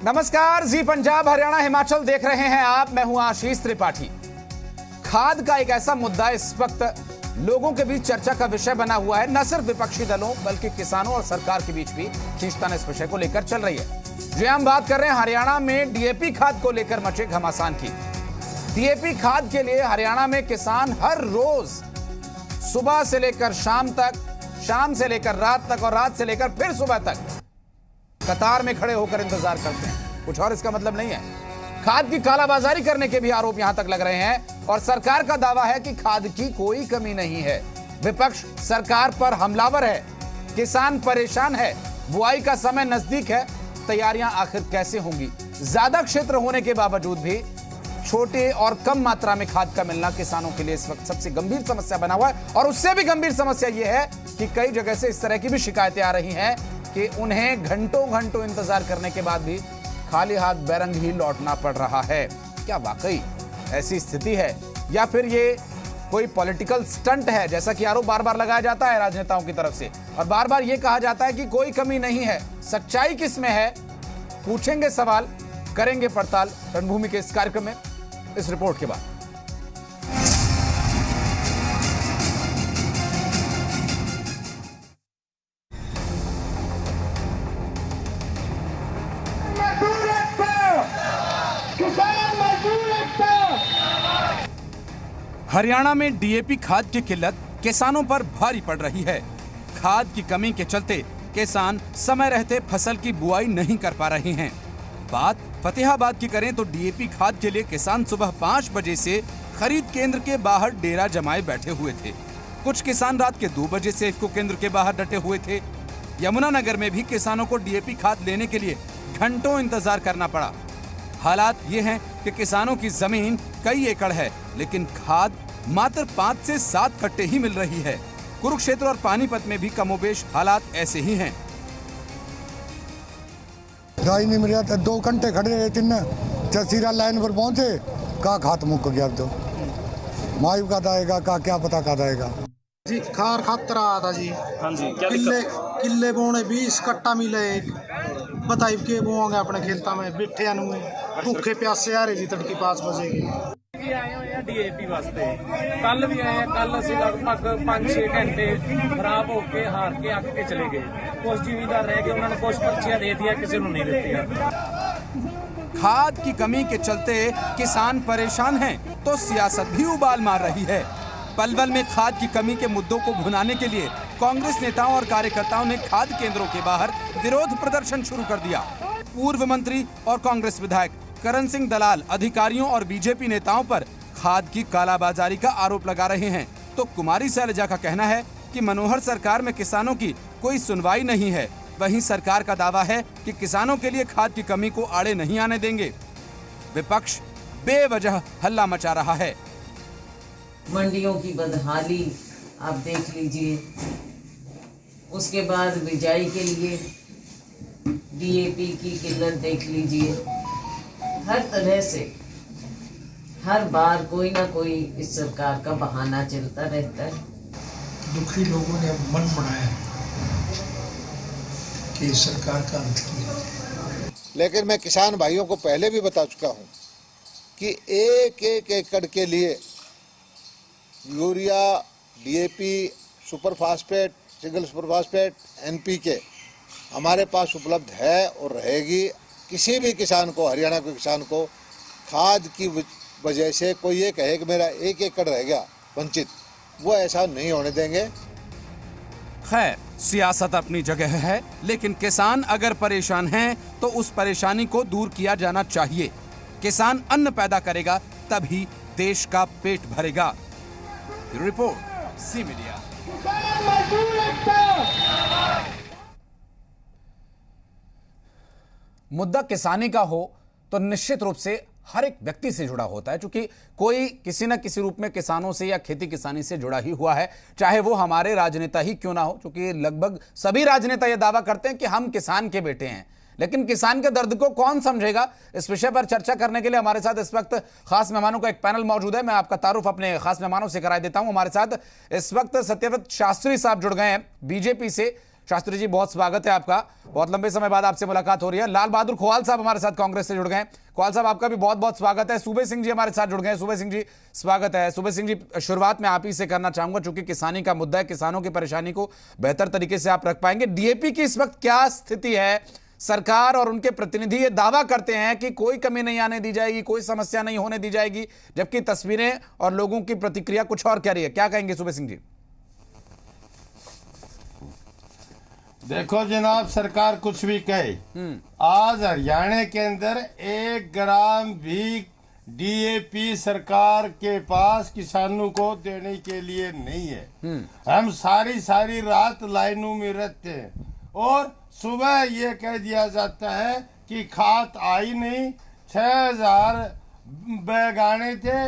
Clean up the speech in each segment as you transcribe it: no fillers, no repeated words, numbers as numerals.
नमस्कार, जी पंजाब हरियाणा हिमाचल देख रहे हैं आप। मैं हूं आशीष त्रिपाठी। खाद का एक ऐसा मुद्दा इस वक्त लोगों के बीच चर्चा का विषय बना हुआ है। न सिर्फ विपक्षी दलों बल्कि किसानों और सरकार के बीच भी खींचतान इस विषय को लेकर चल रही है। जी हम बात कर रहे हैं हरियाणा में डीएपी खाद को लेकर मचे घमासान की। डीएपी खाद के लिए हरियाणा में किसान हर रोज सुबह से लेकर शाम तक, शाम से लेकर रात तक और रात से लेकर फिर सुबह तक कतार में खड़े होकर इंतजार करते हैं। कुछ और इसका मतलब नहीं है। खाद की कालाबाजारी करने के भी आरोप यहां तक लग रहे हैं और सरकार का दावा है कि खाद की कोई कमी नहीं है। विपक्ष सरकार पर हमलावर है, किसान परेशान है, बुआई का समय नजदीक है, तैयारियां आखिर कैसे होंगी। ज्यादा क्षेत्र होने के बावजूद भी छोटे और कम मात्रा में खाद का मिलना किसानों के लिए इस वक्त सबसे गंभीर समस्या बना हुआ है। और उससे भी गंभीर समस्या यह है कि कई जगह से इस तरह की भी शिकायतें आ रही हैं कि उन्हें घंटों घंटों इंतजार करने के बाद भी खाली हाथ बैरंग ही लौटना पड़ रहा है। क्या वाकई ऐसी स्थिति है या फिर ये कोई पॉलिटिकल स्टंट है, जैसा कि आरोप बार बार लगाया जाता है राजनेताओं की तरफ से और बार बार ये कहा जाता है कि कोई कमी नहीं है। सच्चाई किस में है, पूछेंगे सवाल, करेंगे पड़ताल रणभूमि के इस कार्यक्रम में, इस रिपोर्ट के बाद। हरियाणा में डीएपी खाद की किल्लत किसानों पर भारी पड़ रही है। खाद की कमी के चलते किसान समय रहते फसल की बुआई नहीं कर पा रहे हैं। बात फतेहाबाद की करें तो डीएपी खाद के लिए किसान सुबह 5 बजे से खरीद केंद्र के बाहर डेरा जमाए बैठे हुए थे। कुछ किसान रात के 2 बजे से इफ्को केंद्र के बाहर डटे हुए थे। यमुनानगर में भी किसानों को डीएपी खाद लेने के लिए घंटों इंतजार करना पड़ा। हालात ये हैं कि किसानों की जमीन कई एकड़ है लेकिन खाद मात्र 5 से 7 कट्टे ही मिल रही है। कुरुक्षेत्र और पानीपत में भी कमोबेश हालात ऐसे ही हैं। दवाई नहीं मिल रहा था, 2 घंटे खड़े रहे, 3 चसीरा लाइन पर पहुंचे, का खात मुक गया। तो मायू का आएगा का क्या पता का आएगा जी। खार खातर आया था जी। हाँ जी, क्या किले बोने 20 कट्टा मिले। बताइए के बोंगे अपने खेलता में बैठे अनुए भूखे प्यासे आ रहे जी। तड़की 5 बजे की आए हुए हैं डीएपी वास्ते। कल भी आए हैं। कल असं लगभग 5-6 घंटे खराब होके हार के अग के चले गए। कुछ जिमीदार रह गए, उन्होंने कुछ पर्चियां दे दिया, किसी ने नहीं दी। खाद की कमी के चलते किसान परेशान हैं तो सियासत भी उबाल मार रही है। पलवल में खाद की कमी के मुद्दों को भुनाने के लिए कांग्रेस नेताओं और कार्यकर्ताओं ने खाद केंद्रों के बाहर विरोध प्रदर्शन शुरू कर दिया। पूर्व मंत्री और कांग्रेस विधायक करण सिंह दलाल अधिकारियों और बीजेपी नेताओं पर खाद की कालाबाजारी का आरोप लगा रहे हैं तो कुमारी शैलजा का कहना है कि मनोहर सरकार में किसानों की कोई सुनवाई नहीं है। वहीं सरकार का दावा है कि किसानों के लिए खाद की कमी को आड़े नहीं आने देंगे। विपक्ष बेवजह हल्ला मचा रहा है। मंडियों की बदहाली आप देख लीजिए, उसके बाद बिजाई के लिए डीएपी की किल्लत देख लीजिए। हर तरह से हर बार कोई ना कोई इस सरकार का बहाना चलता रहता है। दुखी लोगों ने अब मन बनाया कि सरकार का अंत किया। लेकिन मैं किसान भाइयों को पहले भी बता चुका हूं कि एक एकड़ के लिए urea, DAP, super phosphate, single super phosphate, NPK हमारे पास उपलब्ध है और रहेगी। किसी भी किसान को, हरियाणा के किसान को खाद की वजह से कोई ये कहे कि मेरा 1 एकड़ रह गया वंचित, वो ऐसा नहीं होने देंगे। खैर, सियासत अपनी जगह है लेकिन किसान अगर परेशान हैं तो उस परेशानी को दूर किया जाना चाहिए। किसान अन्न पैदा करेगा तभी देश का पेट भरेगा। Report C media. मुद्दा किसानी का हो तो निश्चित रूप से हर एक व्यक्ति से जुड़ा होता है, क्योंकि कोई किसी न किसी रूप में किसानों से या खेती किसानी से जुड़ा ही हुआ है, चाहे वो हमारे राजनेता ही क्यों ना हो। क्योंकि लगभग सभी राजनेता ये दावा करते हैं कि हम किसान के बेटे हैं, लेकिन किसान के दर्द को कौन समझेगा। इस विषय पर चर्चा करने के लिए हमारे साथ इस वक्त खास मेहमानों का एक पैनल मौजूद है। मैं आपका तारुफ अपने खास मेहमानों से करा देता हूं। हमारे साथ इस वक्त सत्यव्रत शास्त्री साहब जुड़ गए हैं बीजेपी से, शास्त्री जी, बहुत स्वागत है आपका। बहुत लंबे समय बाद आपसे मुलाकात हो रही है। लाल बहादुर खोवाल साहब हमारे साथ कांग्रेस से जुड़ गए हैं। खोवाल साहब, आपका भी बहुत बहुत स्वागत है। सूबे सिंह जी हमारे साथ जुड़ गए हैं। सूबे सिंह जी, स्वागत है। सूबे सिंह जी, शुरुआत में आप ही से करना चाहूंगा, चूंकि किसानी का मुद्दा है, किसानों की परेशानी को बेहतर तरीके से आप रख पाएंगे। डीएपी की इस वक्त क्या स्थिति है? सरकार और उनके प्रतिनिधि ये दावा करते हैं कि कोई कमी नहीं आने दी जाएगी, कोई समस्या नहीं होने दी जाएगी, जबकि तस्वीरें और लोगों की प्रतिक्रिया कुछ और कह रही है। क्या कहेंगे सूबे सिंह जी? देखो जनाब, सरकार कुछ भी कहे, आज हरियाणा के अंदर 1 ग्राम भी डीएपी सरकार के पास किसानों को देने के लिए नहीं है। हम सारी रात लाइनों में रहते हैं और सुबह ये कह दिया जाता है कि खाद आई नहीं, 6000 बैग आने थे,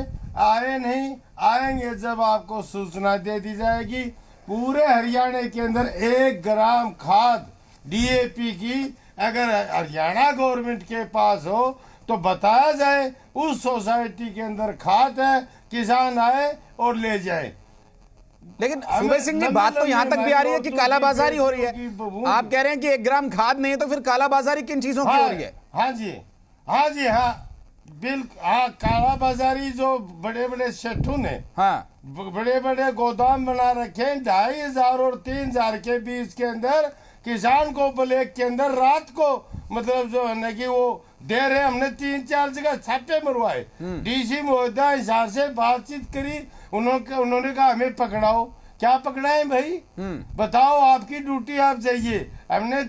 आए नहीं, आएंगे जब आपको सूचना दे दी जाएगी। पूरे हरियाणा के अंदर 1 ग्राम खाद डीएपी की अगर हरियाणा गवर्नमेंट के पास हो तो बताया जाए, उस सोसाइटी के अंदर खाद है, किसान आए और ले जाए। लेकिन सूबे सिंह जी, बात तो यहां तक भी आ रही है कि कालाबाजारी हो रही है। आप कह रहे हैं कि 1 ग्राम खाद नहीं है, तो फिर कालाबाजारी किन चीजों की हो रही है? हाँ जी, बिल्कुल। हाँ, कालाबाजारी जो बड़े बड़े सेठों ने बड़े बड़े गोदाम बना रखे हैं, 2500 और 3000 के बीच के अंदर किसान को ब्लैक के अंदर रात को, मतलब जो है ना कि वो दे रहे। हमने 3-4 जगह छापे मरवाए, डीसी महोदया हिसाब से बातचीत करी, उन्होंने कहा हमें पकड़ाओ। क्या पकड़ाए भाई? बताओ, आपकी ड्यूटी, आप जाइए। हमने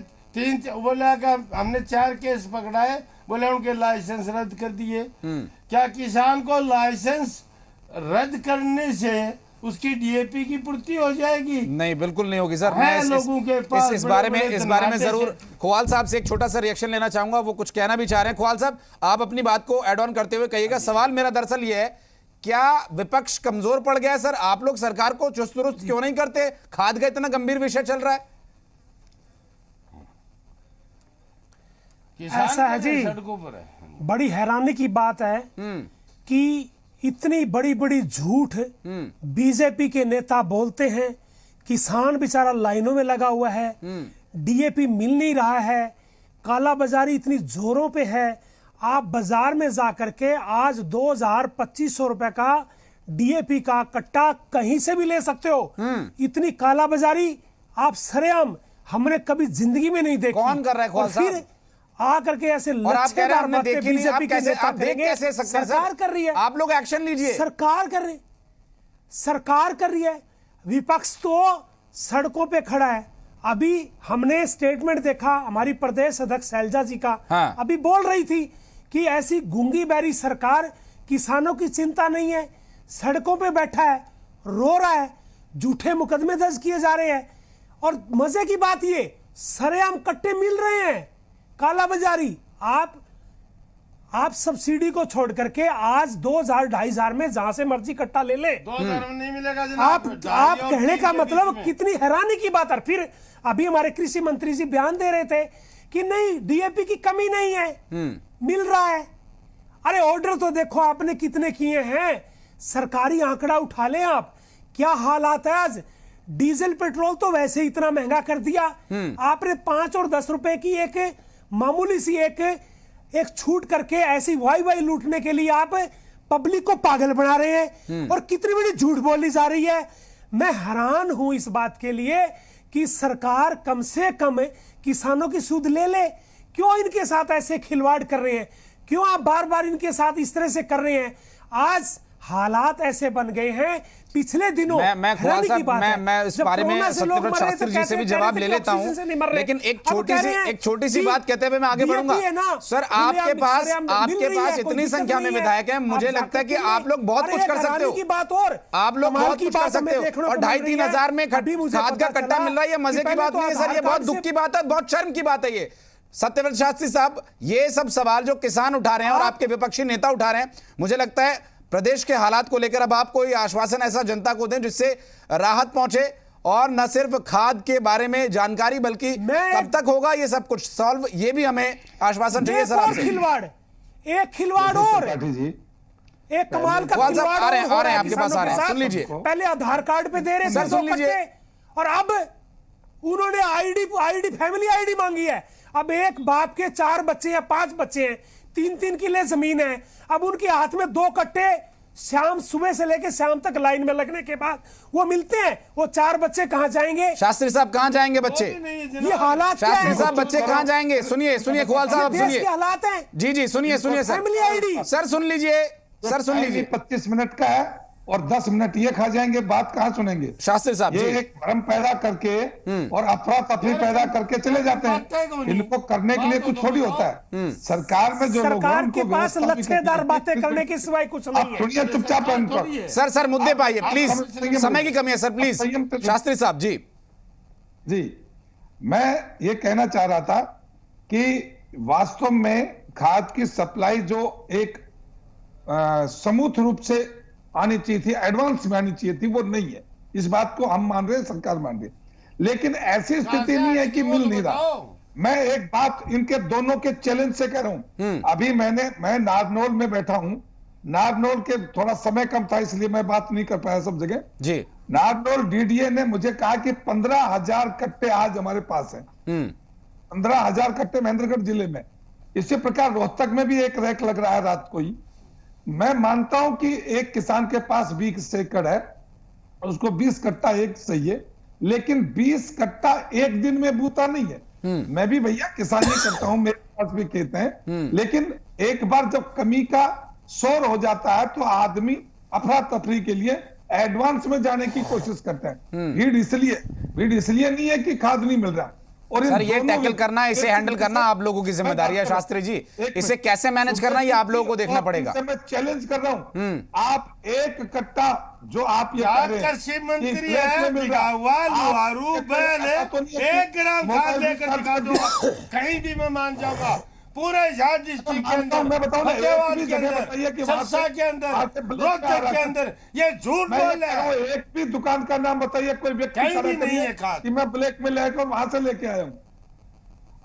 4 केस पकड़ाए, बोले उनके लाइसेंस रद्द कर दिए। क्या किसान को लाइसेंस रद्द करने से उसकी डीएपी की पूर्ति हो जाएगी? नहीं, बिल्कुल नहीं होगी सर। मैं लोगों के पास इस बारे में जरूर खोवाल साहब से एक छोटा सा रिएक्शन लेना चाहूंगा, वो कुछ कहना भी चाह रहे हैं। खोवाल साहब, आप अपनी बात को ऐड ऑन करते हुए कहिएगा। सवाल मेरा दरअसल ये है, क्या विपक्ष कमजोर पड़ गया है सर? आप लोग सरकार को चुस्त दुरुस्त क्यों नहीं करते? खाद का इतना गंभीर विषय चल रहा है। ऐसा है जी, बड़ी हैरानी की बात है कि इतनी बड़ी बड़ी झूठ बीजेपी के नेता बोलते हैं। किसान बेचारा लाइनों में लगा हुआ है, डीएपी मिल नहीं रहा है, काला बाजारी इतनी जोरों पे है। आप बाजार में जाकर के आज 2000-2500 रुपए का डीएपी का कट्टा कहीं से भी ले सकते हो। इतनी काला बाजारी आप सरेआम हमने कभी जिंदगी में नहीं देखी। कौन कर रहा है खोवाल साहब? आकर के ऐसे लचकेदार बातें बीजेपी के नेता करेंगे। सरकार कर रही है, आप लोग एक्शन लीजिए। सरकार कर रही है। विपक्ष तो सड़कों पे खड़ा है। अभी हमने स्टेटमेंट देखा हमारी प्रदेश अध्यक्ष शैलजा जी का। अभी बोल रही थी कि ऐसी गूंगी बैरी सरकार, किसानों की चिंता नहीं है, सड़कों पे बैठा है, रो रहा है, झूठे मुकदमे दर्ज किए जा रहे हैं। और मजे की बात ये, सरेआम कट्टे मिल रहे हैं। काला बाजारी, आप सब्सिडी को छोड़ करके आज 2000-2500 में जहां से मर्जी कट्टा ले ले। 2000 में नहीं मिलेगा जनाब। आप कहने का मतलब कितनी हैरानी की बात है। फिर अभी हमारे कृषि मंत्री जी बयान दे रहे थे कि नहीं, डीएपी की कमी नहीं है, मिल रहा है। अरे ऑर्डर तो देखो आपने कितने किए हैं, सरकारी आंकड़ा उठा ले आप। क्या हालात है आज? डीजल पेट्रोल तो वैसे इतना महंगा कर दिया, आपने 5 और 10 रुपए की एक मामूली सी एक छूट करके ऐसी वाई लूटने के लिए आप पब्लिक को पागल बना रहे हैं। और कितनी बड़ी झूठ बोली जा रही है। मैं हैरान हूं इस बात के लिए कि सरकार कम से कम किसानों की सुध ले। क्यों इनके साथ ऐसे खिलवाड़ कर रहे हैं? क्यों आप बार बार इनके साथ इस तरह से कर रहे हैं? आज हालात ऐसे बन गए हैं। पिछले दिनों मैं इस बारे में सत्यव्रत शास्त्री जी से भी जवाब ले लेता हूं, लेकिन एक छोटी सी बात कहते हुए मैं आगे बढ़ूंगा। सर, आपके पास इतनी संख्या में विधायक हैं, मुझे लगता है कि आप लोग बहुत कुछ कर सकते हो। आप लोग बहुत कुछ कर सकते हो। और 2,500-3 हजार में खाद का कट्टा मिल रहा है, ये मजे की बात नहीं है सर, ये बहुत दुख की बात है, बहुत शर्म की बात है। ये सत्यव्रत शास्त्री साहब, ये सब सवाल जो किसान उठा रहे हैं और आपके विपक्षी नेता उठा रहे हैं, मुझे लगता है प्रदेश के हालात को लेकर अब आप कोई आश्वासन ऐसा जनता को दें जिससे राहत पहुंचे, और न सिर्फ खाद के बारे में जानकारी बल्कि कब तक होगा ये सब कुछ सॉल्व, ये भी हमें आश्वासन चाहिए सर आपसे। एक खिलवाड़ और एक कमाल का खिलवाड़ आ रहे हैं आपके पास, आ रहे हैं, सुन लीजिए। पहले आधार कार्ड पे दे रहे सर, सुन लीजिए। और अब उन्होंने आईडी फैमिली आईडी मांगी है। अब एक बाप के 4 बच्चे या 5 बच्चे हैं, 3-3 किले जमीन है, अब उनके हाथ में 2 कट्टे शाम सुबह से लेकर शाम तक लाइन में लगने के बाद वो मिलते हैं। वो 4 बच्चे कहां जाएंगे? शास्त्री साहब कहां जाएंगे बच्चे? ये हालात क्या है? शास्त्री साहब बच्चे कहां जाएंगे? सुनिए खुवाल साहब, सुनिए हालात हैं। जी सुनिए सर। फैमिली आईडी सर सुन लीजिए, सर सुन लीजिए। 25 मिनट का है और 10 मिनट ये खा जाएंगे, बात कहां सुनेंगे? शास्त्री साहब ये एक भ्रम पैदा करके और अफरा तफरी पैदा करके चले जाते हैं। इनको करने के लिए कुछ थोड़ी होता है। सरकार में जो लोग हैं सरकार उनको के पास लच्छेदार बातें करने के सिवाय कुछ नहीं है। सुनिए चुपचाप पर। सर मुद्दे पे आइए प्लीज, समय की कमी है सर, प्लीज शास्त्री साहब जी। मैं ये कहना चाह रहा था कि वास्तव में खाद की सप्लाई जो एक समूथ रूप से आनी चाहिए थी, एडवांस में आनी चाहिए थी, वो नहीं है। इस बात को हम मान रहे हैं, सरकार मान रही है, लेकिन ऐसी स्थिति नहीं है कि मिल नहीं रहा। मैं एक बात इनके दोनों के चैलेंज से कह रहा हूं। अभी मैं नारनौल में बैठा हूं। नारनौल के थोड़ा समय कम था इसलिए मैं बात नहीं कर पाया सब जगह जी। नारनौल डीडीए ने मुझे कहा कि 15,000 कट्टे आज हमारे पास हैं। 15,000 कट्टे महेंद्रगढ़ जिले में। इसी प्रकार रोहतक में भी एक रैक लग रहा है रात को ही। मैं मानता हूं कि एक किसान के पास 20 एकड़ है और उसको 20 कट्टा एक सही है, लेकिन 20 कट्टा एक दिन में बूता नहीं है। मैं भी भैया किसानी करता हूं, मेरे पास भी खेत हैं, लेकिन एक बार जब कमी का शोर हो जाता है तो आदमी अफरा तफरी के लिए एडवांस में जाने की कोशिश करते हैं। भीड़ इसलिए नहीं है कि खाद नहीं मिल रहा। और सर ये टैकल करना, इसे हैंडल करना आप लोगों की जिम्मेदारी है शास्त्री जी। इसे कैसे मैनेज करना ये आप लोगों को देखना पड़ेगा। मैं चैलेंज कर रहा हूं, आप एक कट्टा जो आप ये कह रहे हैं कृषि मंत्री है, लुहारू बैल है, 1 ग्राम खाद लेकर दिखा दो, कहीं भी मैं मान जाऊंगा। पूरे झार डिस्ट्रिक्ट के अंदर, मैं बताऊं ना, फतेहाबाद के अंदर, सरसा के अंदर, रोहतक के अंदर ये झूठ बोल रहे हैं। एक भी दुकान का नाम बताइए कोई व्यक्ति कहीं भी नहीं है खाद कि मैं ब्लैक में लेकर वहां से लेके आया हूँ।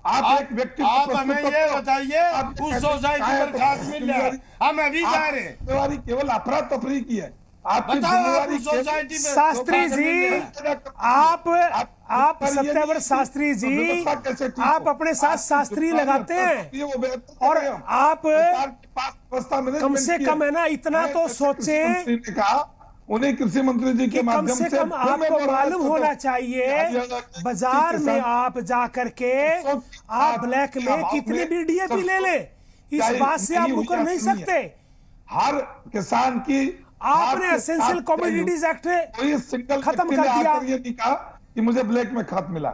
आप एक व्यक्ति, आप हमें ये बताइए उस सोसाइटी पर खाद मिल रहा है, हम अभी जा रहे हैं। जिम्मेवारी केवल अफरा तफरी की है आपकी जिम्मेवारी। सोसाइटी में शास्त्री जी, आप सत्यव्रत शास्त्री जी, आप अपने साथ शास्त्री लगाते हैं और आप कम से कम है ना इतना तो सोचें। उन्हें कृषि मंत्री जी के माध्यम से कम आपको मालूम होना चाहिए बाजार में आप जा करके आप ब्लैक में कितने भी डीएपी ले लें, इस बात से आप मुकर नहीं सकते। हर किसान की आपने एसेंशियल कमोडिटीज एक्ट खत्म कर दिया। ये नहीं कहा कि मुझे ब्लैक में खाद मिला।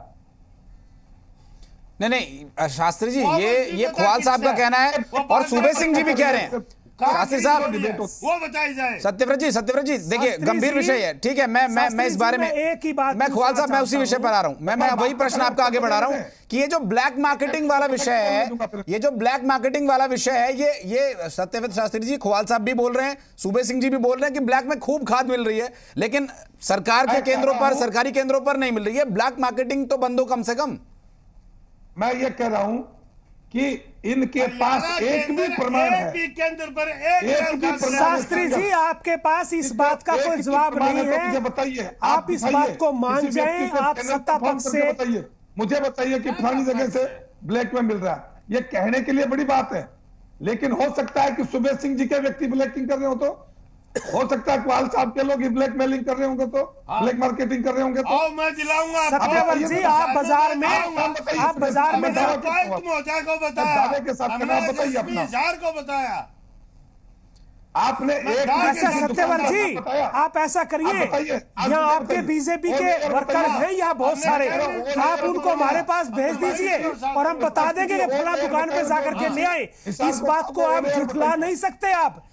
नहीं शास्त्री जी, ये खुवाल साहब का कहना है और सूबे सिंह जी भी कह रहे हैं। शास्त्री साहब वो बताई जाए। सत्यव्रत जी देखिए गंभीर विषय है, ठीक है। मैं इस बारे में एक ही बात, मैं खुवाल साहब मैं उसी विषय पर आ रहा हूं। मैं वही प्रश्न आपका आगे बढ़ा रहा हूं कि ये जो ब्लैक मार्केटिंग वाला विषय है, ये जो ब्लैक मार्केटिंग वाला विषय है, ये सत्यव्रत शास्त्री जी, खुवाल साहब भी बोल रहे हैं, सूबे सिंह जी भी बोल रहे हैं कि ब्लैक में खूब खाद मिल रही है, लेकिन सरकार के केंद्रों पर, सरकारी केंद्रों पर नहीं मिल रही है। ब्लैक मार्केटिंग तो बंद हो कम से कम। मैं ये कह रहा हूं कि इनके पास एक भी प्रमाण है केंद्र पर एक शास्त्री जी, आपके पास इस बात का कोई जवाब नहीं है। मुझे बताइए, आप इस बात को मान जाएं। आप सत्ता पक्ष से बताइए, मुझे बताइए कि फलानी जगह से ब्लैक में मिल रहा है। ये कहने के लिए बड़ी बात है, लेकिन हो सकता है कि सुबेश सिंह जी के व्यक्ति ब्लैकिंग कर रहे हो, तो हो सकता है कुहाल साहब के लोग ब्लैक मेलिंग कर रहे होंगे, तो ब्लैक मार्केटिंग कर रहे होंगे, तो मैं दिलाऊंगा। सत्यव्रत जी, आप बाजार में को बताया के साथ बताइए अपना को बताया आपने एक। अच्छा सत्यव्रत जी, आप ऐसा करिए, यहाँ आपके बीजेपी के वर्कर हैं यहाँ बहुत सारे, आप उनको हमारे पास भेज दीजिए और हम बता देंगे कि फला दुकान पे जाकर के ले आए। इस बात को आप झुठला नहीं सकते। आप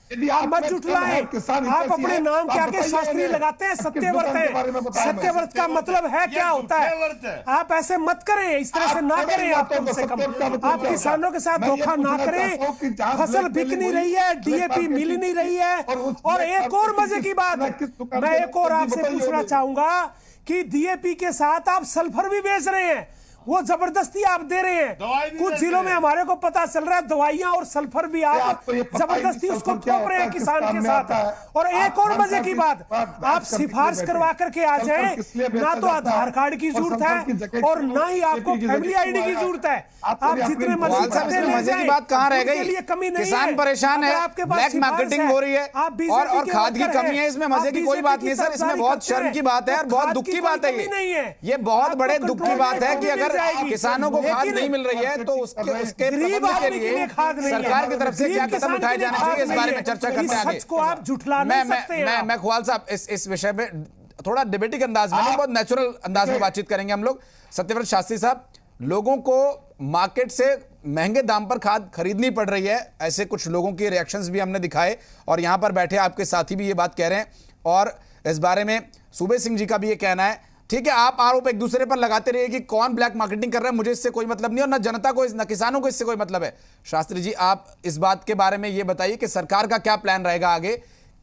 मत जुटलाएं। आप अपने नाम के आगे शास्त्री लगाते हैं, सत्यव्रत है। सत्यव्रत का मतलब है क्या होता है? आप ऐसे मत करें, इस तरह से ना करें। आप कम से कम आप किसानों के साथ धोखा ना करें। फसल बिक नहीं रही है, डीएपी मिल नहीं रही है। और एक और मजे की बात, मैं एक और आपसे पूछना चाहूंगा कि डीएपी के साथ आप सल्फर भी बेच रहे हैं। वो जबरदस्ती आप दे रहे हैं। कुछ जिलों में हमारे को पता चल रहा है दवाइयां और सल्फर भी आप जबरदस्ती उसको थोप रहे हैं किसान के साथ। और एक और मजे की बात, आप सिफारिश करवा करके आ जाए, ना तो आधार कार्ड की जरूरत है और ना ही आपको फैमिली आईडी की जरूरत है। आप जितने मजे की बात कहाँ रह गई? किसान परेशान है, ब्लैक मार्केटिंग हो रही है और खाद की कमी है। इसमें मजे की कोई बात नहीं सर, इसमें बहुत शर्म की बात है और बहुत दुख की बात है। ये बहुत बड़े दुख की बात है कि अगर किसानों को खाद नहीं मिल रही है तो उसके प्रबंधन के लिए सरकार की तरफ से क्या कदम उठाए जाने चाहिए, इस बारे में चर्चा करते हैं आगे। मैं खुआल साहब इस विषय में थोड़ा डिबेटिक अंदाज में, बहुत नेचुरल अंदाज में बातचीत करेंगे हम लोग। सत्यव्रत शास्त्री साहब, लोगों को मार्केट से महंगे दाम पर खाद खरीदनी पड़ रही है, ऐसे कुछ लोगों के रिएक्शंस भी हमने दिखाए और यहां पर बैठे आपके साथी भी ये बात कह रहे हैं और इस बारे में सूबे सिंह जी का भी ये कहना है। ठीक है, आप आरोप एक दूसरे पर लगाते रहिए कि कौन ब्लैक मार्केटिंग कर रहा है, मुझे इससे कोई मतलब नहीं और ना जनता को, ना किसानों को इससे कोई मतलब है। शास्त्री जी, आप इस बात के बारे में ये बताइए कि सरकार का क्या प्लान रहेगा आगे,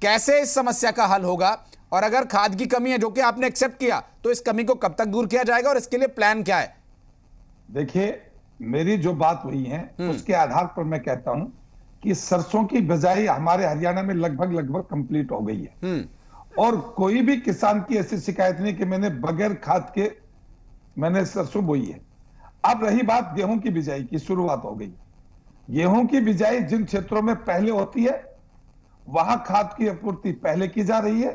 कैसे इस समस्या का हल होगा और अगर खाद की कमी है जो कि आपने एक्सेप्ट किया तो इस कमी को कब तक दूर किया जाएगा और इसके लिए प्लान क्या है? देखिए, मेरी जो बात हुई है उसके आधार पर मैं कहता हूं कि सरसों की बिजाई हमारे हरियाणा में लगभग कंप्लीट हो गई है और कोई भी किसान की ऐसी शिकायत नहीं कि मैंने बगैर खाद के मैंने सरसों बोई है। अब रही बात गेहूं की बिजाई की, शुरुआत हो गई। गेहूं की बिजाई जिन क्षेत्रों में पहले होती है वहां खाद की आपूर्ति पहले की जा रही है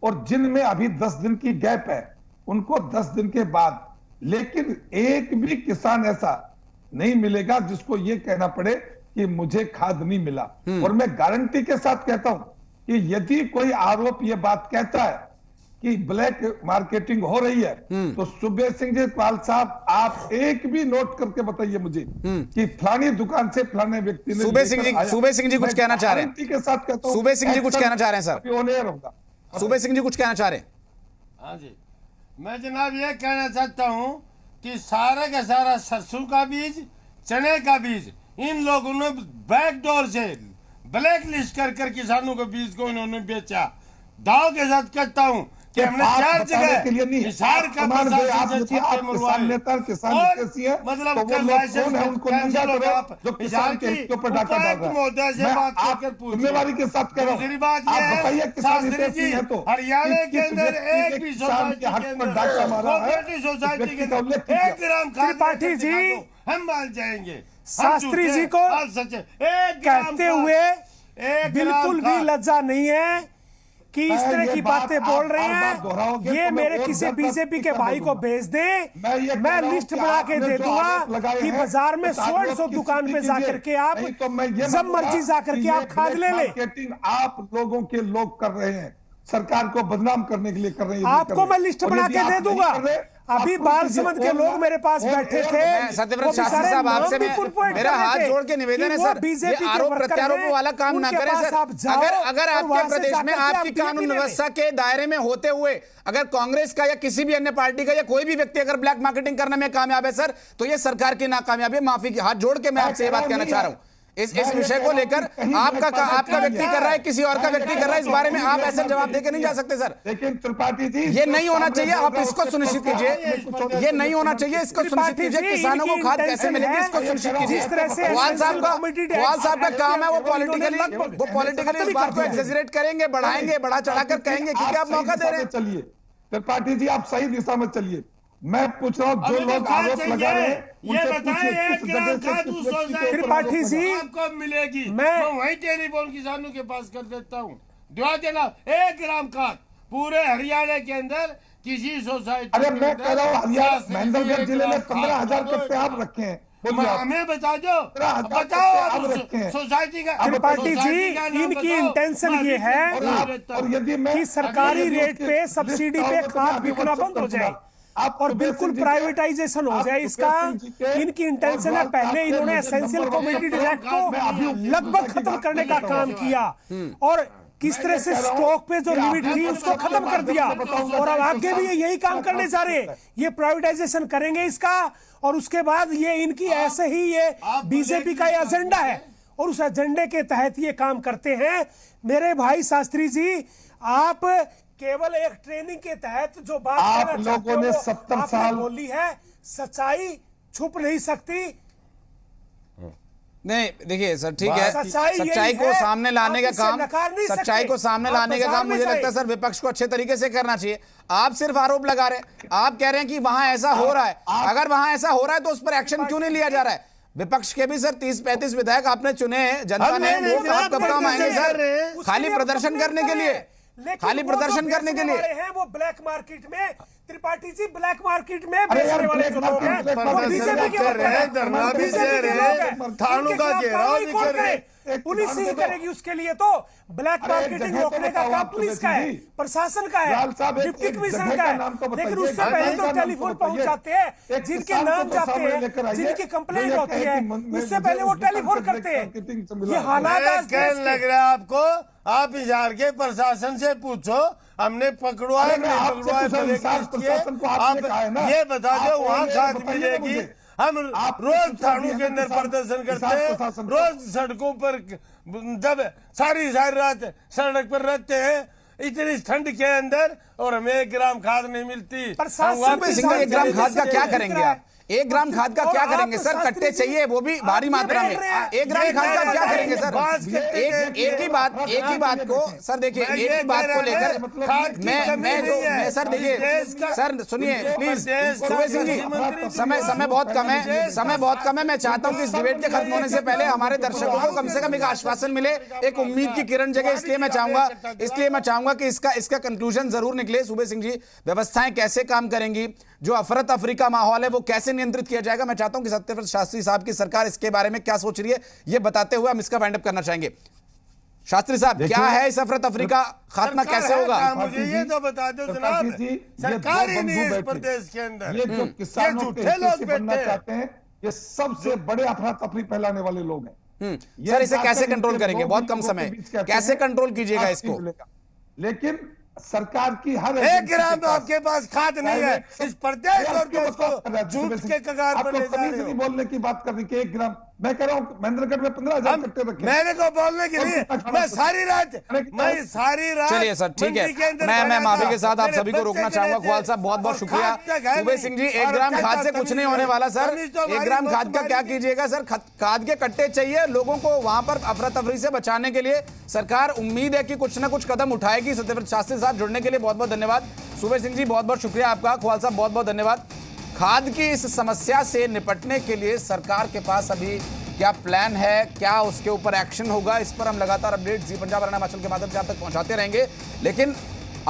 और जिनमें अभी 10 दिन की गैप है उनको 10 दिन के बाद। लेकिन एक भी किसान ऐसा नहीं मिलेगा जिसको यह कहना पड़े कि मुझे खाद नहीं मिला। और मैं गारंटी के साथ कहता हूं कि यदि कोई आरोप ये बात कहता है कि ब्लैक मार्केटिंग हो रही है तो सूबे सिंह जी पाल साहब, आप एक भी नोट करके बताइए मुझे कि फलानी दुकान से फलाने व्यक्ति ने। सूबे सिंह जी कुछ कहना चाह रहे हैं के साथ कहता हूं। सूबे सिंह जी कुछ कहना चाह रहे हैं सर, होगा। सूबे सिंह जी कुछ कहना चाह रहे हैं? हाँ जी, मैं जनाब ये कहना चाहता हूँ कि सारा का सारा सरसों का बीज, चने का बीज इन लोगों ने बैकडोर से ब्लैक लिस्ट कर किसानों को बीज को इन्होंने बेचा। दाव के साथ कहता हूँ कि हमने 4 जगह हिसार का जिम्मेवारी के साथ कह रहा हूँ। बात हरियाणा के अंदर एक भी सोसाइटी के 1 ग्राम त्रिपाठी जी हम मान जाएंगे। शास्त्री जी को कहते हुए बिल्कुल भी लज्जा नहीं है कि इस तरह की बातें बोल रहे हैं। ये मेरे किसी बीजेपी के भाई को भेज दें, मैं लिस्ट बना के दे दूंगा कि बाजार में 100 दुकान पे जाकर के आप जब मर्जी जाकर के आप खाद ले लें। आप लोगों के लोग कर रहे हैं, सरकार को बदनाम करने के लिए कर रहे हैं। आपको मैं लिस्ट बना के दे दूंगा। अभी बाल समझ के लोग मेरे पास बैठे थे। सत्यव्रत शास्त्री साहब, आपसे मेरा हाथ जोड़ के निवेदन है सर, ये आरोप प्रत्यारोप वाला काम ना करें सर। अगर आपके प्रदेश में आपकी कानून व्यवस्था के दायरे में होते हुए अगर कांग्रेस का या किसी भी अन्य पार्टी का या कोई भी व्यक्ति अगर ब्लैक मार्केटिंग करने में कामयाब है सर, तो ये सरकार की नाकामयाबी है। माफी की हाथ जोड़ के मैं आपसे ये बात कहना चाह रहा हूँ। इस विषय को लेकर आपका व्यक्ति कर रहा है, किसी और का व्यक्ति कर रहा है, इस बारे में आप ऐसा जवाब देकर नहीं जा सकते सर। लेकिन त्रिपाठी जी, ये नहीं होना चाहिए। आप इसको सुनिश्चित कीजिए, ये नहीं होना चाहिए। इसको सुनिश्चित कीजिए, किसानों को खाद कैसे मिलेगी इसको सुनिश्चित कीजिए। वाल साहब का काम है वो पॉलिटिकली इस बात को एक्सेजरेट करेंगे, बढ़ाएंगे, बढ़ा चढ़ाकर कहेंगे क्योंकि आप मौका दे रहे हैं। चलिए त्रिपाठी जी, आप सही दिशा में चलिए। मैं पूछ रहा हूँ जो लोग आरोप लगा रहे हैं त्रिपाठी जी आपको मिलेगी, मैं वही टेलीफोन किसानों के पास कर देता हूँ। दिवा देना 1 ग्राम खाद पूरे हरियाणा के अंदर किसी सोसाइटी। अरे मैं कह रहा हूँ हरियाणा महेंद्रगढ़ जिले में 15,000 कट्टे आप रखे हैं। हमें बता दो, बताओ सोसाइटी का। त्रिपाठी जी, इनकी इंटेंशन ये है कि सरकारी रेट पे सब्सिडी पे खाद बिकना बंद हो जाए और बिल्कुल प्राइवेटाइजेशन हो जाए इसका। इनकी इंटेंशन है। पहले इन्होंने एसेंशियल कमोडिटी एक्ट को लगभग खत्म करने का काम किया और किस तरह से स्टॉक पे जो लिमिट थी उसको खत्म कर दिया और अब आगे भी यही काम करने जा रहे हैं। ये प्राइवेटाइजेशन करेंगे इसका और उसके बाद ये इनकी ऐसे ही ये बीजेपी का ये एजेंडा है और उस एजेंडे के तहत ये काम करते हैं। मेरे भाई शास्त्री जी, आप केवल एक ट्रेनिंग के तहत जो बात आप कहना चाहते लोगों ने हो, वो 70 आपने साल बोली है, सच्चाई छुप नहीं सकती। नहीं देखिए सर, ठीक है, सच्चाई सच्चाई को है, सामने लाने का आप इसे काम, नकार नहीं सकते। सच्चाई को सामने आप लाने का बाजार काम में मुझे लगता है जाइए। सर विपक्ष को अच्छे तरीके से करना चाहिए। आप सिर्फ आरोप लगा रहे हैं, आप कह रहे हैं कि वहां ऐसा हो रहा है। अगर वहां ऐसा हो रहा है तो उस पर एक्शन क्यों नहीं लिया जा रहा है? विपक्ष के भी सर 30-35 विधायक आपने चुने हैं, जनता ने, वो आप कब काम आएंगे सर? खाली प्रदर्शन करने के लिए, खाली प्रदर्शन करने के लिए हैं वो ब्लैक मार्केट में, त्रिपाठी जी ब्लैक मार्केट में बेचने वाले जो लोग हैं, वो बीजेपी के लोग हैं, धरना भी दे रहे हैं, थानों का घेराव भी कर रहे हैं। पुलिस ही करेगी उसके लिए, तो ब्लैक मार्केटिंग रोकने का काम पुलिस का है, प्रशासन का है, डिप्टी कमिश्नर का है। लेकिन उससे पहले तो टेलीफोन पहुंच जाते हैं, जिनके नाम जाते हैं, जिनकी कंप्लेंट होती है, उससे पहले वो टेलीफोन करते हैं। ये हालात आज देश कहने के। लग रहा है आपको, आप हिसार के प्रशासन से पूछो हमने पकड़वा है नहीं पकड़वा है। आप ये बता दो वहाँ खाद मिलेगी। हम रोज थानों के अंदर प्रदर्शन करते हैं, रोज सड़कों पर, जब सारी रात सड़क पर रहते हैं इतनी ठंड के अंदर, और हमें 1 ग्राम खाद नहीं मिलती। 1 ग्राम खाद का क्या करेंगे आप? 1 ग्राम खाद का क्या करेंगे सर? कट्टे चाहिए, वो भी भारी मात्रा में। 1 ग्राम खाद का क्या करेंगे सर? एक ही बात को सर देखिए, एक ही बात को लेकर मैं सर देखिए सर सुनिए प्लीज, सुबह सिंह जी, समय बहुत कम है, समय बहुत कम है। मैं चाहता हूं कि इस डिबेट के खत्म होने से पहले हमारे दर्शकों को कम से कम एक आश्वासन मिले, एक उम्मीद की किरण जगे। इसलिए मैं चाहूंगा कि इसका कंक्लूजन जरूर निकले। सुबह सिंह जी, व्यवस्थाएं कैसे काम करेंगी, जो अफरा तफरी का माहौल है वो कैसे नियंत्रित किया जाएगा? मैं चाहता हूं कि सत्यव्रत शास्त्री साहब की सरकार इसके बारे में क्या सोच रही है, ये बताते हुए हम इसका वाइंड अप करना चाहेंगे। शास्त्री साहब, क्या है इस अफरा तफरी का खात्मा कैसे होगा? मुझे ये तो बता दो जनाब, सरकार ही नहीं है इस प्रदेश के अंदर, ये जो किसानों झूठे के लोग बनना बैठे चाहते हैं, ये सबसे बड़े अफरा तफरी फैलाने वाले लोग हैं। सर इसे कैसे कंट्रोल करेंगे? बहुत कम समय, कैसे कंट्रोल कीजिएगा इसको? लेकिन सरकार की हर 1 ग्राम आपके पास खाद नहीं है, इस प्रदेश और देश को झूठ के कगार पर ले जा रहे हो। बोलने की बात करनी कि 1 ग्राम, मैं कह रहा हूँ महेंद्रगढ़ में 15,000 कट्टे रखे। मैंने तो बोलने के लिए मैं सारी रात चलिए सर ठीक है, मैं माफी के साथ आप सभी को रोकना चाहूंगा। ख्वाल साहब बहुत बहुत शुक्रिया। सुबह सिंह जी, 1 ग्राम खाद से कुछ नहीं होने वाला सर। 1 ग्राम खाद का क्या कीजिएगा सर? खाद के कट्टे चाहिए लोगों को, वहां पर अफरा तफरी से बचाने के लिए सरकार उम्मीद है कि कुछ ना कुछ कदम उठाएगी। सत्यव्रत शास्त्री साहब जुड़ने के लिए बहुत बहुत धन्यवाद। सुबह सिंह जी बहुत बहुत शुक्रिया आपका। ख्वाल साहब बहुत बहुत धन्यवाद। खाद की इस समस्या से निपटने के लिए सरकार के पास अभी क्या प्लान है, क्या उसके ऊपर एक्शन होगा, इस पर हम लगातार अपडेट जी पंजाब हरियाणा हिमाचल के माध्यम से आप तक पहुंचाते रहेंगे। लेकिन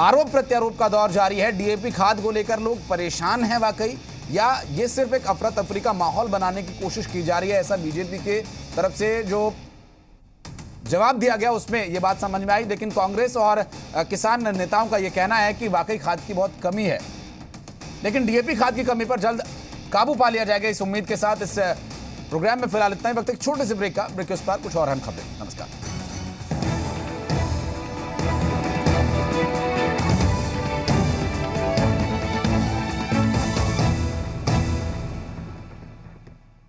आरोप प्रत्यारोप का दौर जारी है। डीएपी खाद को लेकर लोग परेशान हैं वाकई, या ये सिर्फ एक अफरा तफरी का माहौल बनाने की कोशिश की जा रही है? ऐसा बीजेपी के तरफ से जो जवाब दिया गया उसमें ये बात समझ में आई। लेकिन कांग्रेस और किसान नेताओं का यह कहना है कि वाकई खाद की बहुत कमी है, लेकिन डीएपी खाद की कमी पर जल्द काबू पा लिया जाएगा, इस उम्मीद के साथ इस प्रोग्राम में फिलहाल इतना ही। वक्त एक छोटे से ब्रेक के उस पर कुछ और अहम खबरें। नमस्कार।